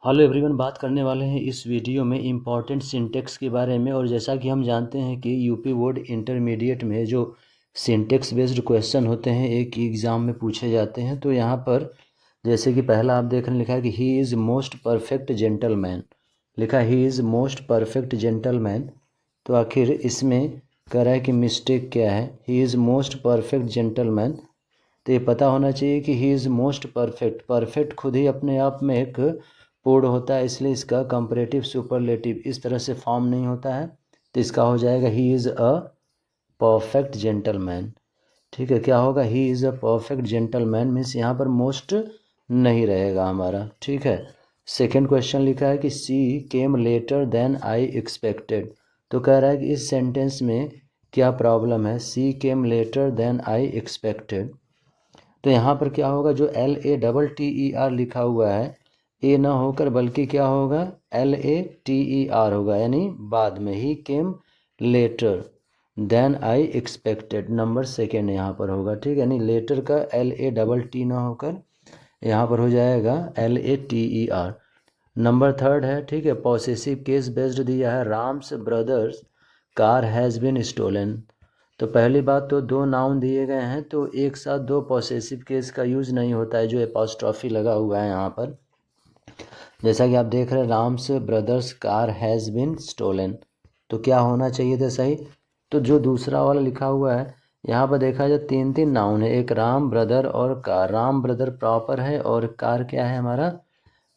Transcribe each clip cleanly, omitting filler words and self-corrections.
Hello everyone, बात करने वाले हैं इस वीडियो में इम्पॉर्टेंट सिंटेक्स के बारे में। और जैसा कि हम जानते हैं कि यूपी बोर्ड इंटरमीडिएट में जो सिंटेक्स बेस्ड क्वेश्चन होते हैं एक एग्ज़ाम में पूछे जाते हैं। तो यहाँ पर जैसे कि पहला आप देख रहे हैं, लिखा है कि he is most perfect gentleman. लिखा he is most perfect gentleman. तो आखिर इसमें कह रहा है कि मिस्टेक क्या है। He is most perfect gentleman, तो ये पता होना चाहिए कि he is most perfect. Perfect खुद ही अपने आप में एक पूर्ण होता है, इसलिए इसका कंपैरेटिव सुपरलेटिव इस तरह से फॉर्म नहीं होता है। तो इसका हो जाएगा he is a perfect gentleman. ठीक है, क्या होगा, he is a perfect gentleman means यहाँ पर मोस्ट नहीं रहेगा हमारा। ठीक है, सेकेंड क्वेश्चन लिखा है कि she came later than I expected. तो कह रहा है कि इस सेंटेंस में क्या प्रॉब्लम है। She came later than I expected, तो यहाँ पर क्या होगा, जो LATTER लिखा हुआ है ए ना होकर बल्कि क्या होगा, LATER होगा, यानी बाद में। He came later than I expected, number second यहाँ पर होगा। ठीक है, यानी लेटर का LATT ना होकर यहाँ पर हो जाएगा LATER। नंबर थर्ड है, ठीक है, पॉसेसिव केस बेस्ड दिया है, Ram's brothers car has been stolen. तो पहली बात तो दो नाउन दिए गए हैं तो एक साथ दो पॉसेसिव केस का यूज़ नहीं होता है, जो एपॉस्ट्रॉफी लगा हुआ है यहाँ पर। जैसा कि आप देख रहे हैं, Ram's brothers car has been stolen, तो क्या होना चाहिए था सही। तो जो दूसरा वाला लिखा हुआ है यहाँ पर देखा जाए, तीन तीन नाउन है, एक राम ब्रदर और कार। राम ब्रदर प्रॉपर है और कार क्या है, हमारा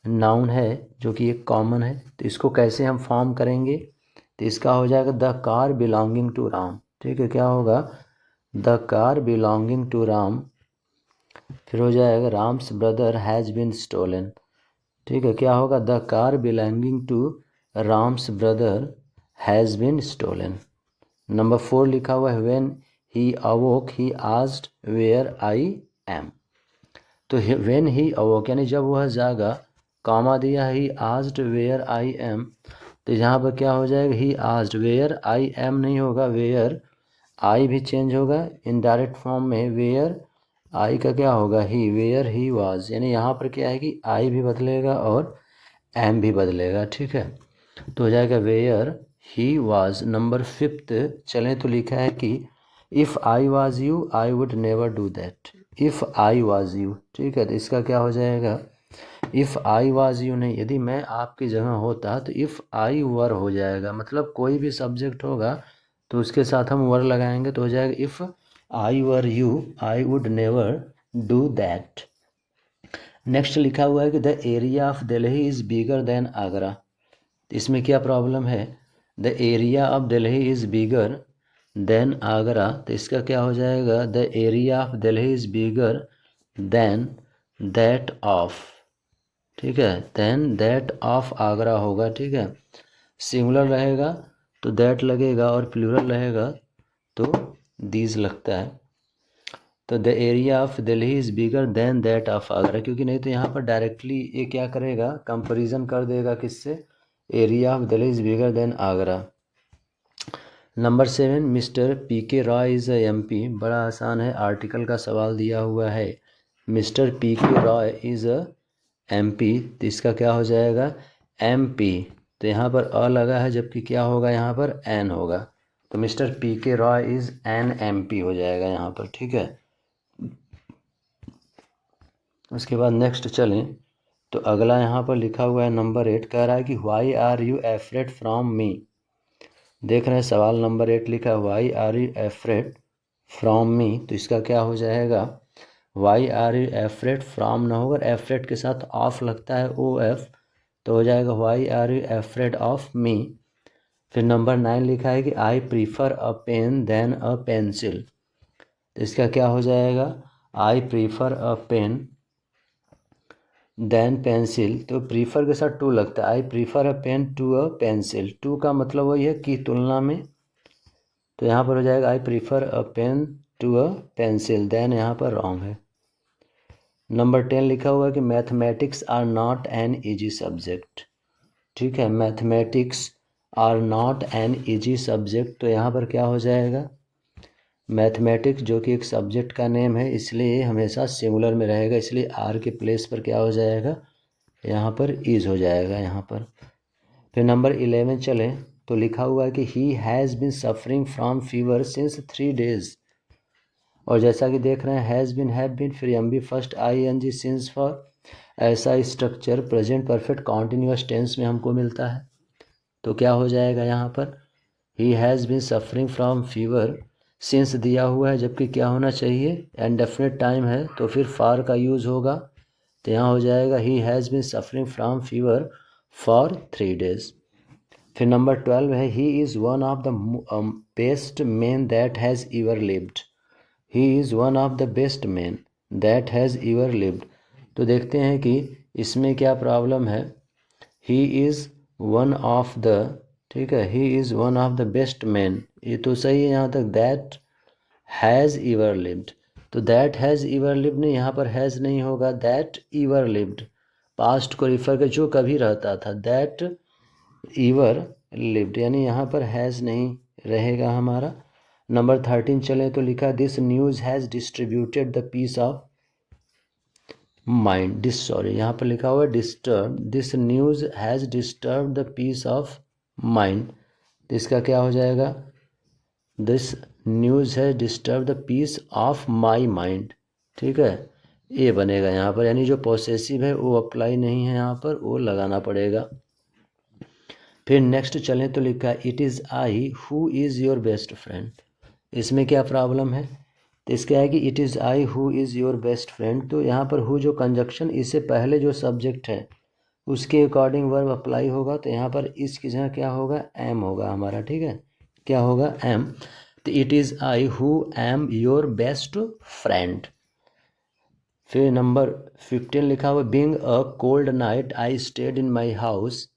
नाउन है जो कि एक कॉमन है। तो इसको कैसे हम फॉर्म करेंगे, तो इसका हो जाएगा the car belonging to Ram. ठीक है, क्या होगा, the car belonging to Ram. फिर हो जाएगा Ram's brother has been stolen. ठीक है, क्या होगा, the car belonging to Ram's brother has been stolen. Number four लिखा हुआ है when he awoke he asked where I am. तो व्हेन ही अवोक यानी जब वह जागा, कॉमा दिया he asked where I am. तो यहाँ पर क्या हो जाएगा, he asked where I am नहीं होगा, वेयर आई भी चेंज होगा इनडायरेक्ट फॉर्म में। वेयर आई का क्या होगा, ही, वेयर ही वाज, यानी यहाँ पर क्या है कि आई भी बदलेगा और एम भी बदलेगा। ठीक है, तो हो जाएगा where he was. Number fifth चलें तो लिखा है कि if I was you I would never do that. If I was you, ठीक है, तो इसका क्या हो जाएगा, इफ़ आई वाज यू नहीं, यदि मैं आपकी जगह होता तो इफ़ आई वर हो जाएगा। मतलब कोई भी सब्जेक्ट होगा तो उसके साथ हम वर लगाएंगे तो हो जाएगा if I were you I would never do that. Next लिखा हुआ है कि the area of Delhi is bigger than Agra. इसमें क्या प्रॉब्लम है, the area of Delhi is bigger than Agra. तो इसका क्या हो जाएगा, the area of Delhi is bigger than that of, ठीक है, देन दैट ऑफ आगरा होगा। ठीक है, सिंगुलर रहेगा तो दैट लगेगा और प्लूरल रहेगा तो दीज लगता है। तो the area of Delhi is bigger than that of Agra, क्योंकि नहीं तो यहाँ पर डायरेक्टली ये क्या करेगा, कंपैरिजन कर देगा किससे, area of Delhi is bigger than Agra. Number seven, mister PK Roy is a MP। बड़ा आसान है, आर्टिकल का सवाल दिया हुआ है, mister PK Roy is a MP, तो इसका क्या हो जाएगा, MP। तो यहाँ पर अ लगा है जबकि क्या होगा, यहाँ पर एन होगा, तो mister PK Roy is an MP हो जाएगा यहाँ पर। ठीक है, उसके बाद नेक्स्ट चलें तो अगला यहाँ पर लिखा हुआ है नंबर 8, कह रहा है कि why are you afraid from me. देख रहे हैं सवाल नंबर 8 लिखा है why are you afraid from me. तो इसका क्या हो जाएगा, why are you afraid from ना होकर एफ्रेड के साथ ऑफ लगता है OF, तो हो जाएगा why are you afraid of me. फिर नंबर 9 लिखा है कि I prefer a pen than a pencil. तो इसका क्या हो जाएगा, I prefer a pen than pencil. तो प्रीफर के साथ टू लगता है, I prefer a pen to a pencil. To का मतलब वही है कि तुलना में, तो यहाँ पर हो जाएगा I prefer a pen to a pencil, then यहाँ पर रॉन्ग है। नंबर 10 लिखा हुआ है कि mathematics are not an easy subject. ठीक है, mathematics are not an easy subject, तो यहाँ पर क्या हो जाएगा, मैथमेटिक्स जो कि एक सब्जेक्ट का नेम है इसलिए हमेशा सिंगुलर में रहेगा, इसलिए आर के प्लेस पर क्या हो जाएगा, यहाँ पर इज़ हो जाएगा यहाँ पर। फिर नंबर 11 चले तो लिखा हुआ है कि he has been suffering from fever since 3 days। और जैसा कि देख रहे हैं हैज़ बीन, हैव बीन, फिर M B first ING since for, ऐसा structure present perfect continuous tense में हमको मिलता है। तो क्या हो जाएगा यहाँ पर, he has been suffering from fever, since दिया हुआ है जबकि क्या होना चाहिए, इंडेफिनिट टाइम है तो फिर फॉर का यूज़ होगा। तो यहाँ हो जाएगा he has been suffering from fever for 3 days। फिर नंबर 12 है he is one of the best man that has ever lived. He is one of the best man that has ever lived. तो देखते हैं कि इसमें क्या problem है। He is one of the, ठीक है, he is one of the best man, ये तो सही है यहाँ तक। दैट हैज़ एवर लिव्ड, तो दैट हैज़ एवर लिव्ड नहीं, यहाँ पर हैज़ नहीं होगा, दैट एवर लिव्ड, पास्ट को रिफर कर जो कभी रहता था, दैट एवर लिव्ड, यानी यहाँ पर हैज़ नहीं रहेगा हमारा। नंबर 13 चले तो लिखा this news has distributed the peace of mind, यहाँ पर लिखा हुआ है disturb, this news has disturb the peace of mind. तो इसका क्या हो जाएगा, this news has disturb the peace of my mind, ठीक है, ये बनेगा यहाँ पर, यानी जो पॉसेसिव है वो अप्लाई नहीं है यहाँ पर, वो लगाना पड़ेगा। फिर नेक्स्ट चलें तो लिखा it is I who is your best friend. इसमें क्या प्रॉब्लम है, तो इसका है कि it is I who is your best friend. तो यहाँ पर हु जो कंजक्शन, इससे पहले जो सब्जेक्ट है उसके अकॉर्डिंग वर्ब अप्लाई होगा। तो यहाँ पर इसकी जगह क्या होगा, एम होगा हमारा, ठीक है, क्या होगा, एम। तो it is I who am your best friend. फिर नंबर 15 लिखा हुआ being a cold night I stayed in my house.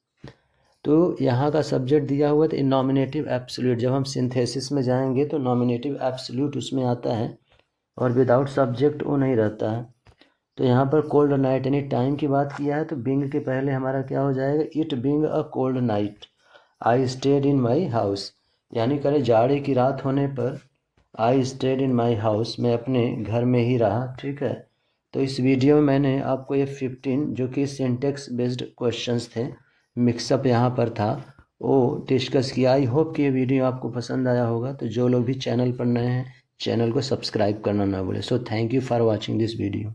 तो यहाँ का सब्जेक्ट दिया हुआ है नॉमिनेटिव एब्सोल्यूट, जब हम सिंथेसिस में जाएंगे तो नॉमिनेटिव एब्सोल्यूट उसमें आता है और विदाउट सब्जेक्ट वो नहीं रहता है। तो यहाँ पर कोल्ड नाइट यानी टाइम की बात किया है, तो बिंग के पहले हमारा क्या हो जाएगा, it being a cold night I stayed in my house, यानी करें जाड़े की रात होने पर I stayed in my house, मैं अपने घर में ही रहा, ठीक है। तो इस वीडियो में मैंने आपको ये 15 जो कि सिंटेक्स बेस्ड क्वेश्चंस थे, मिक्सअप यहाँ पर था, वो डिस्कस किया। आई होप कि ये वीडियो आपको पसंद आया होगा। तो जो लोग भी चैनल पर नए हैं चैनल को सब्सक्राइब करना ना भूलें। So thank you for watching this video.